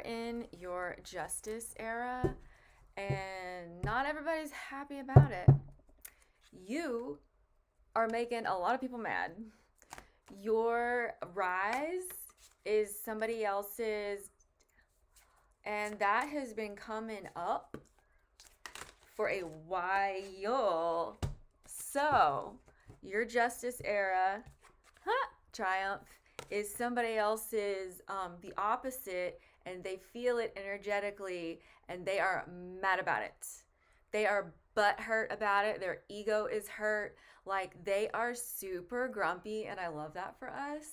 in your justice era, and not everybody's happy about it. You are making a lot of people mad. Your rise is somebody else's, and that has been coming up for a while. So, your justice era, triumph, is somebody else's, the opposite, and they feel it energetically, and they are mad about it. They are butthurt about it. Their ego is hurt. Like, they are super grumpy, and I love that for us.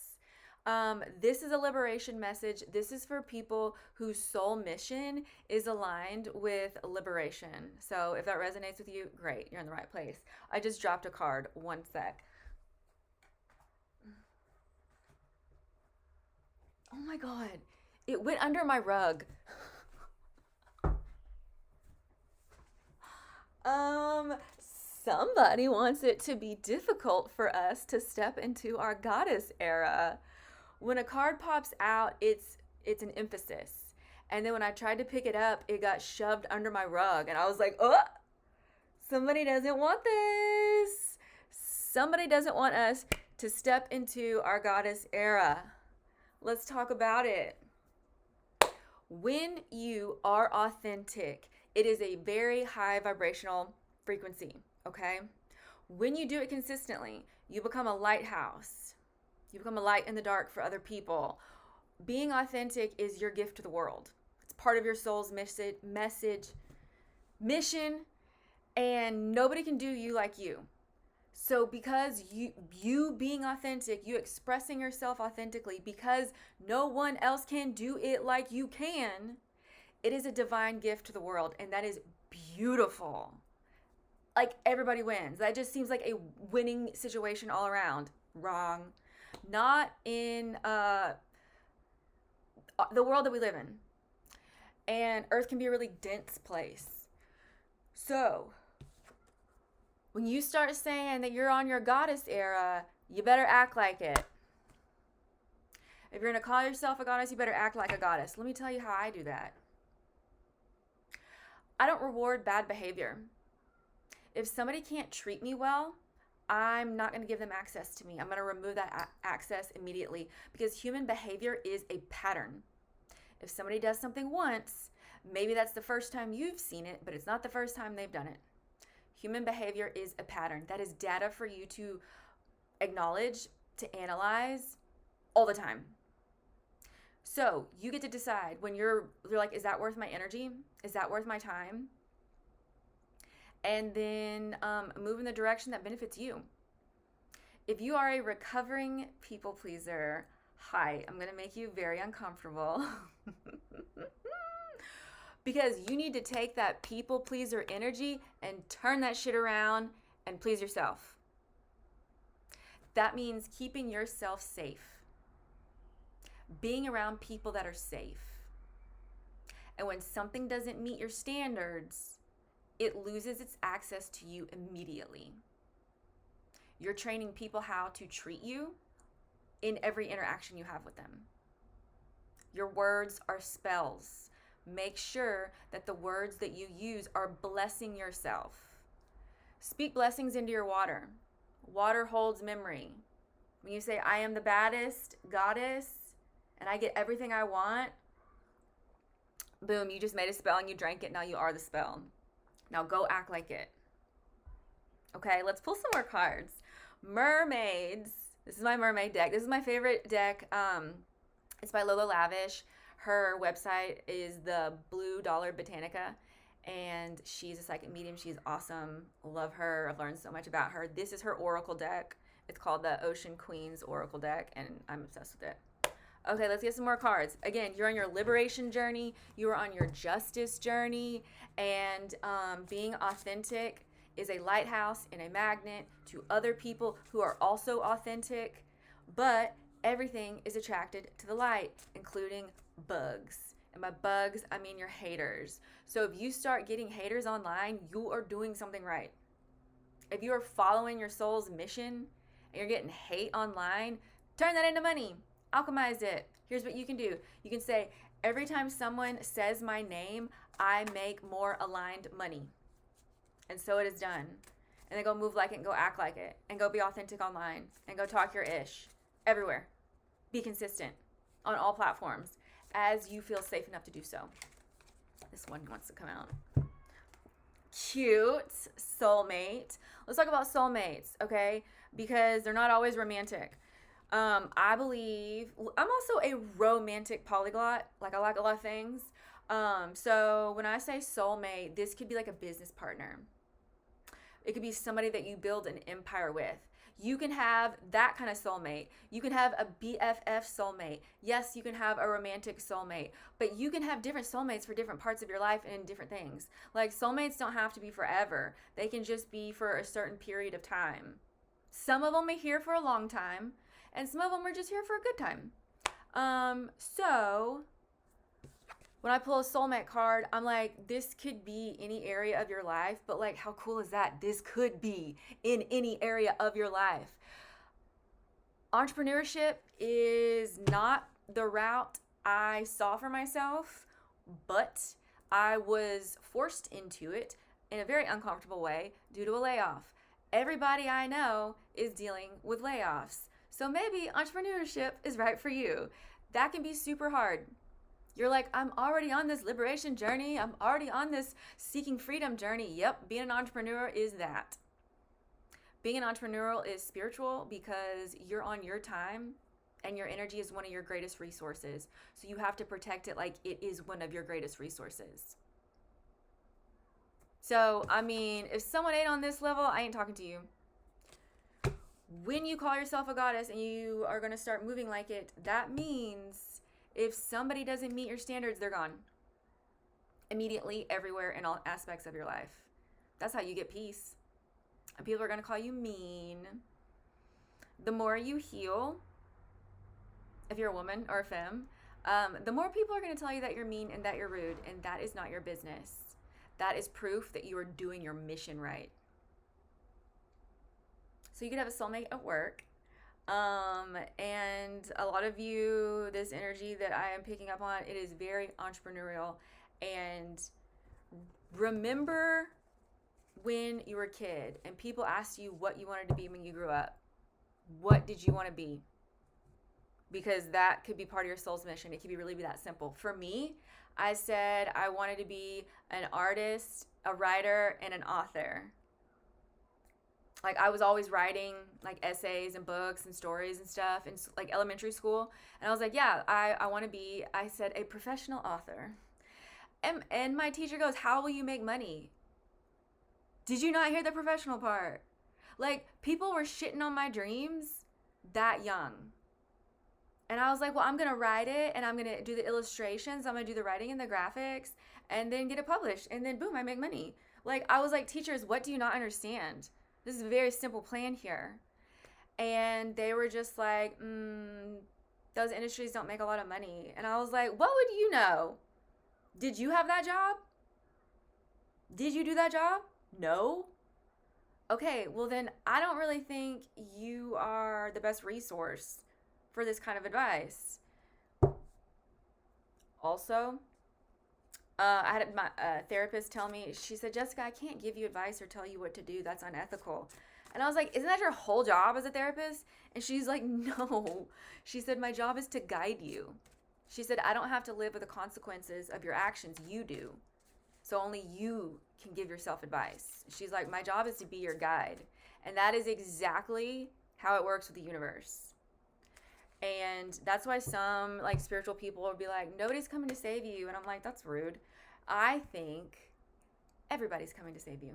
This is a liberation message. This is for people whose soul mission is aligned with liberation. So if that resonates with you, great, you're in the right place. I just dropped a card. One sec. Oh my God. It went under my rug. Um, Somebody wants it to be difficult for us to step into our goddess era. When a card pops out, it's an emphasis. And then when I tried to pick it up, it got shoved under my rug and I was like, "Oh, somebody doesn't want this. Somebody doesn't want us to step into our goddess era." Let's talk about it. When you are authentic, it is a very high vibrational frequency, okay? When you do it consistently, you become a lighthouse. You become a light in the dark for other people. Being authentic is your gift to the world. It's part of your soul's mission, and nobody can do you like you. So because you being authentic, you expressing yourself authentically, because no one else can do it like you can, it is a divine gift to the world, and that is beautiful. Like, everybody wins. That just seems like a winning situation all around. Wrong. Not in the world that we live in. And Earth can be a really dense place. So, when you start saying that you're on your goddess era, you better act like it. If you're going to call yourself a goddess, you better act like a goddess. Let me tell you how I do that. I don't reward bad behavior. If somebody can't treat me well, I'm not going to give them access to me. I'm going to remove that access immediately, because human behavior is a pattern. If somebody does something once, maybe that's the first time you've seen it, but it's not the first time they've done it. Human behavior is a pattern. That is data for you to acknowledge, to analyze all the time. So you get to decide when you're like, is that worth my energy? Is that worth my time? And then move in the direction that benefits you. If you are a recovering people pleaser, hi, I'm going to make you very uncomfortable. Because you need to take that people pleaser energy and turn that shit around and please yourself. That means keeping yourself safe. Being around people that are safe. And when something doesn't meet your standards, it loses its access to you immediately. You're training people how to treat you in every interaction you have with them. Your words are spells. Make sure that the words that you use are blessing yourself. Speak blessings into your water. Water holds memory. When you say, I am the baddest goddess and I get everything I want, boom, you just made a spell and you drank it. Now you are the spell. Now go act like it. Okay, let's pull some more cards. Mermaids. This is my mermaid deck. This is my favorite deck. It's by Lola Lavish. Her website is the Blue Dollar Botanica, and she's a psychic medium. She's awesome. Love her. I've learned so much about her. This is her oracle deck. It's called the Ocean Queens Oracle deck, and I'm obsessed with it. Okay, let's get some more cards. Again, you're on your liberation journey. You are on your justice journey, and being authentic is a lighthouse and a magnet to other people who are also authentic, but everything is attracted to the light, including bugs. And by bugs, I mean your haters. So if you start getting haters online, you are doing something right. If you are following your soul's mission and you're getting hate online, turn that into money. Alchemize it. Here's what you can do. You can say, Every time someone says my name, I make more aligned money. And so it is done. And then go move like it and go act like it. And go be authentic online. And go talk your ish. Everywhere. Be consistent on all platforms as you feel safe enough to do so. This one wants to come out. Cute. Soulmate. Let's talk about soulmates, okay? Because they're not always romantic. I believe, I'm also a romantic polyglot. Like, I like a lot of things. So when I say soulmate, this could be like a business partner. It could be somebody that you build an empire with. You can have that kind of soulmate. You can have a BFF soulmate. Yes, you can have a romantic soulmate, but you can have different soulmates for different parts of your life and in different things. Like, soulmates don't have to be forever. They can just be for a certain period of time. Some of them are here for a long time, and some of them are just here for a good time. So when I pull a soulmate card, I'm like, this could be any area of your life, but like, how cool is that? This could be in any area of your life. Entrepreneurship is not the route I saw for myself, but I was forced into it in a very uncomfortable way due to a layoff. Everybody I know is dealing with layoffs. So maybe entrepreneurship is right for you. That can be super hard. You're like, I'm already on this liberation journey. I'm already on this seeking freedom journey. Yep, being an entrepreneur is that. Being an entrepreneur is spiritual because you're on your time and your energy is one of your greatest resources. So you have to protect it like it is one of your greatest resources. So, I mean, if someone ain't on this level, I ain't talking to you. When you call yourself a goddess and you are going to start moving like it, that means if somebody doesn't meet your standards, they're gone. Immediately, everywhere, in all aspects of your life. That's how you get peace. And people are going to call you mean. The more you heal, if you're a woman or a femme, the more people are going to tell you that you're mean and that you're rude, and that is not your business. That is proof that you are doing your mission right. So you could have a soulmate at work. And a lot of you, this energy that I am picking up on, it is very entrepreneurial. And remember when you were a kid and people asked you what you wanted to be when you grew up. What did you want to be? Because that could be part of your soul's mission. It could be really be that simple. For me, I said I wanted to be an artist, a writer, and an author. Like, I was always writing like essays and books and stories and stuff in like elementary school. And I was like, yeah, I want to be, I said, a professional author. And my teacher goes, how will you make money? Did you not hear the professional part? Like, people were shitting on my dreams that young. And I was like, well, I'm going to write it and I'm going to do the illustrations. I'm going to do the writing and the graphics and then get it published. And then boom, I make money. Like, I was like, teachers, what do you not understand? This is a very simple plan here. And they were just like, those industries don't make a lot of money. And I was like, what would you know? Did you have that job? Did you do that job? No. Okay, well then I don't really think you are the best resource for this kind of advice. Also, I had my therapist tell me, she said, Jessica, I can't give you advice or tell you what to do. That's unethical. And I was like, isn't that your whole job as a therapist? And she's like, no. She said, my job is to guide you. She said, I don't have to live with the consequences of your actions. You do. So only you can give yourself advice. She's like, my job is to be your guide. And that is exactly how it works with the universe. And that's why some like spiritual people will be like, nobody's coming to save you. And I'm like, that's rude. I think everybody's coming to save you.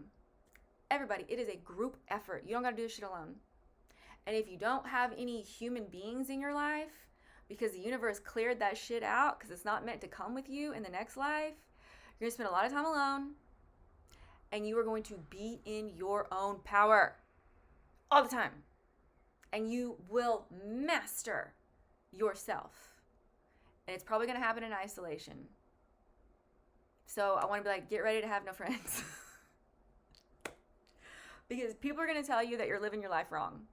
Everybody. It is a group effort. You don't got to do this shit alone. And if you don't have any human beings in your life, because the universe cleared that shit out because it's not meant to come with you in the next life, you're going to spend a lot of time alone. And you are going to be in your own power all the time. And you will master yourself. And it's probably going to happen in isolation. So I want to be like, get ready to have no friends. Because people are going to tell you that you're living your life wrong.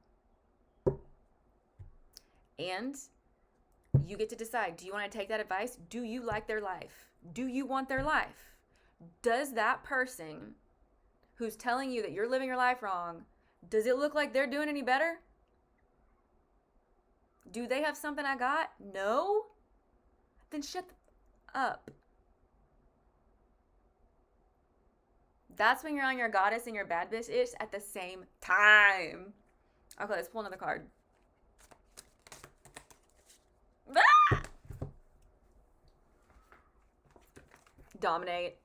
And You get to decide. Do you want to take that advice? Do you like their life? Do you want their life? Does that person who's telling you that you're living your life wrong, does it look like they're doing any better? Do they have something I got? No? Then shut up. That's when you're on your goddess and your bad bitch ish at the same time. Okay, let's pull another card. Ah! Dominate.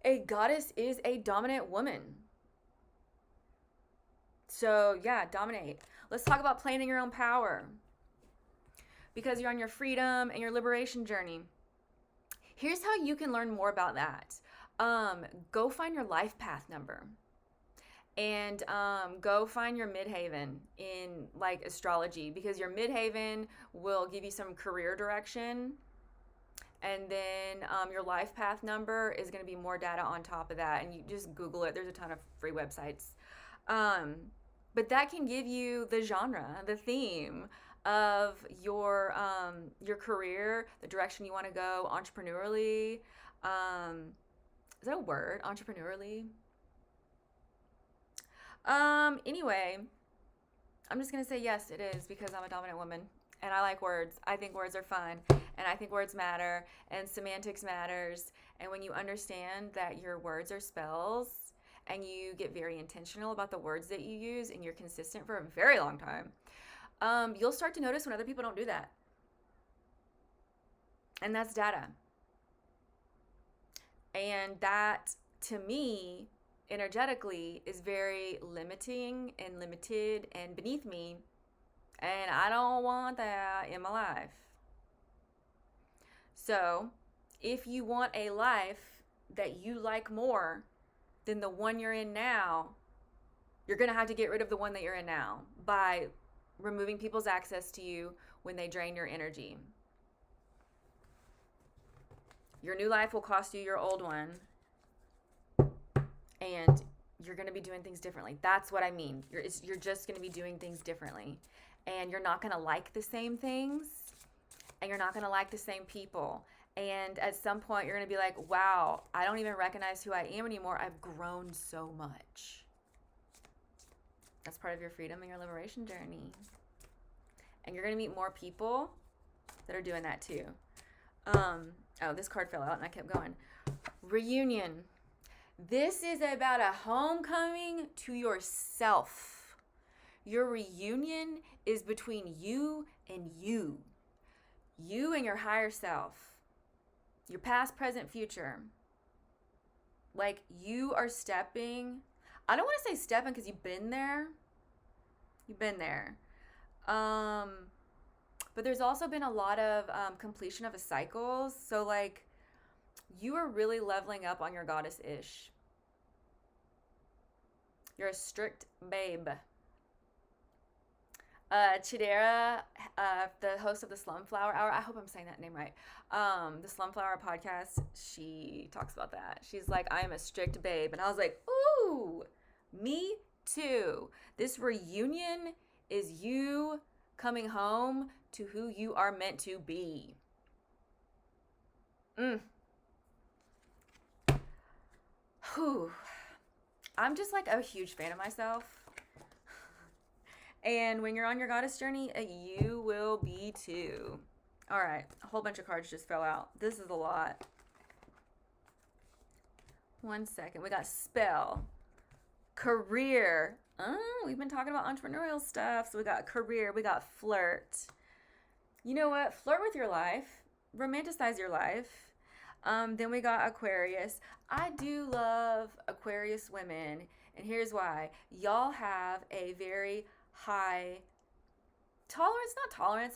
A goddess is a dominant woman. So, yeah, dominate. Let's talk about playing in your own power. Because you're on your freedom and your liberation journey. Here's how you can learn more about that. Go find your life path number. And go find your midhaven in like astrology, because your midhaven will give you some career direction. And then your life path number is going to be more data on top of that. And you just Google it. There's a ton of free websites. But that can give you the genre, the theme of your career, the direction you want to go entrepreneurially. Is that a word? Entrepreneurially? Anyway, I'm just going to say yes, it is, because I'm a dominant woman and I like words. I think words are fun, and I think words matter, and semantics matters. And when you understand that your words are spells and you get very intentional about the words that you use and you're consistent for a very long time, you'll start to notice when other people don't do that. And that's data. And that, to me, energetically is very limiting and limited and beneath me, and I don't want that in my life. So if you want a life that you like more than the one you're in now, you're going to have to get rid of the one that you're in now by removing people's access to you when they drain your energy. Your new life will cost you your old one, and you're going to be doing things differently. That's what I mean. You're just going to be doing things differently. And you're not going to like the same things, and you're not going to like the same people. And at some point, you're going to be like, wow, I don't even recognize who I am anymore. I've grown so much. That's part of your freedom and your liberation journey. And you're going to meet more people that are doing that too. Oh, this card fell out and I kept going. Reunion. This is about a homecoming to yourself. Your reunion is between you and you. You and your higher self. Your past, present, future. Like, you are stepping. I don't want to say stepping because you've been there. You've been there. But there's also been a lot of completion of a cycle. So, like, you are really leveling up on your goddess-ish. You're a strict babe. Chidera, the host of the Slumflower Hour, I hope I'm saying that name right, the Slumflower podcast, she talks about that. She's like, I am a strict babe. And I was like, ooh, me too. This reunion is you coming home to who you are meant to be. Whew. I'm just like a huge fan of myself. And when you're on your goddess journey, you will be too. All right, a whole bunch of cards just fell out. This is a lot. 1 second. We got spell, career. We've been talking about entrepreneurial stuff. So we got career, we got flirt. You know what? Flirt with your life. Romanticize your life. Then we got Aquarius. I do love Aquarius women. And here's why. Y'all have a very high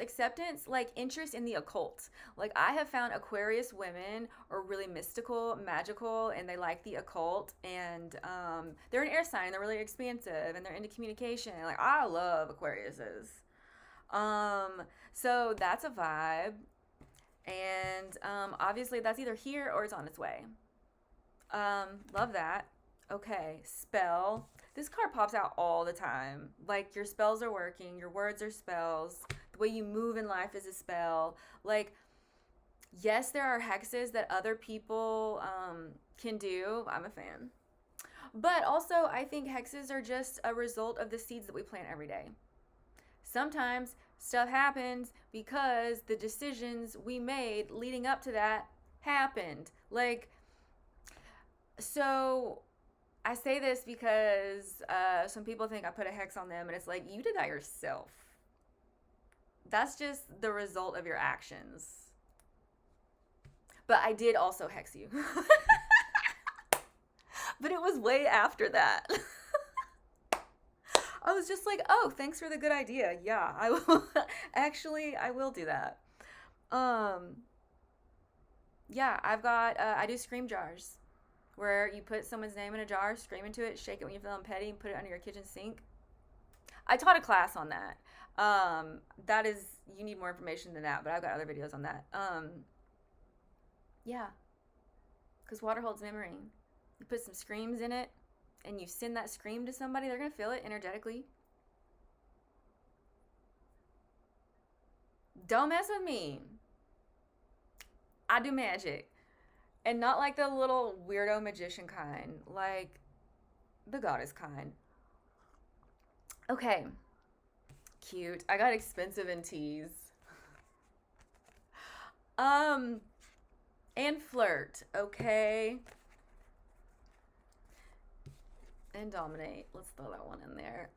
acceptance, like interest in the occult. Like, I have found Aquarius women are really mystical, magical, and they like the occult, and they're an air sign, they're really expansive, and they're into communication. Like, I love Aquariuses. So that's a vibe, and obviously that's either here or it's on its way. Love that. Okay, spell. This card pops out all the time. Like, your spells are working, your words are spells. The way you move in life is a spell. Like, yes, there are hexes that other people can do. I'm a fan. But also, I think hexes are just a result of the seeds that we plant every day. Sometimes stuff happens because the decisions we made leading up to that happened. Like, so I say this because some people think I put a hex on them, and it's like, you did that yourself. That's just the result of your actions. But I did also hex you. But it was way after that. I was just like, oh, thanks for the good idea. Yeah, I will. Actually, I will do that. Yeah, I do scream jars where you put someone's name in a jar, scream into it, shake it when you feel petty, and put it under your kitchen sink. I taught a class on that. That is, you need more information than that, but I've got other videos on that. Yeah, because water holds memory. You put some screams in it, and you send that scream to somebody, they're going to feel it energetically. Don't mess with me. I do magic. And not like the little weirdo magician kind, like the goddess kind. Okay. Cute. I got expensive in teas. And flirt, okay? And dominate. Let's throw that one in there.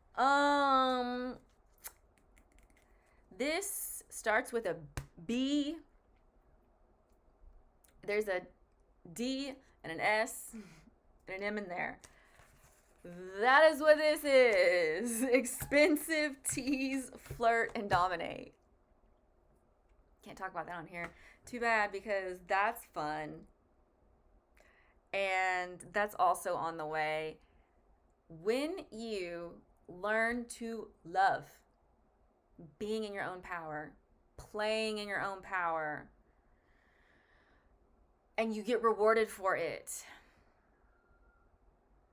This starts with a B. There's a D and an S and an M in there. That is what this is. Expensive, tease, flirt, and dominate. Can't talk about that on here. Too bad, because that's fun. And that's also on the way. When you learn to love being in your own power, playing in your own power, and you get rewarded for it,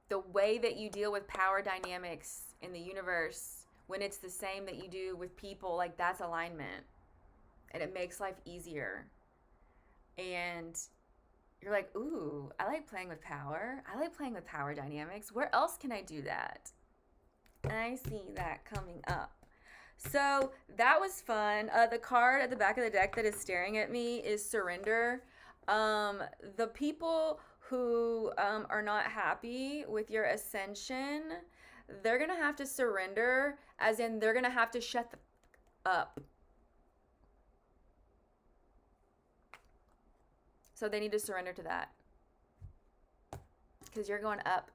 the way that you deal with power dynamics in the universe, when it's the same that you do with people, like, that's alignment. And it makes life easier. And you're like, ooh, I like playing with power. I like playing with power dynamics. Where else can I do that? And I see that coming up. So that was fun. The card at the back of the deck that is staring at me is surrender. The people who are not happy with your ascension, they're going to have to surrender, as in they're going to have to shut up. So they need to surrender to that. Because you're going up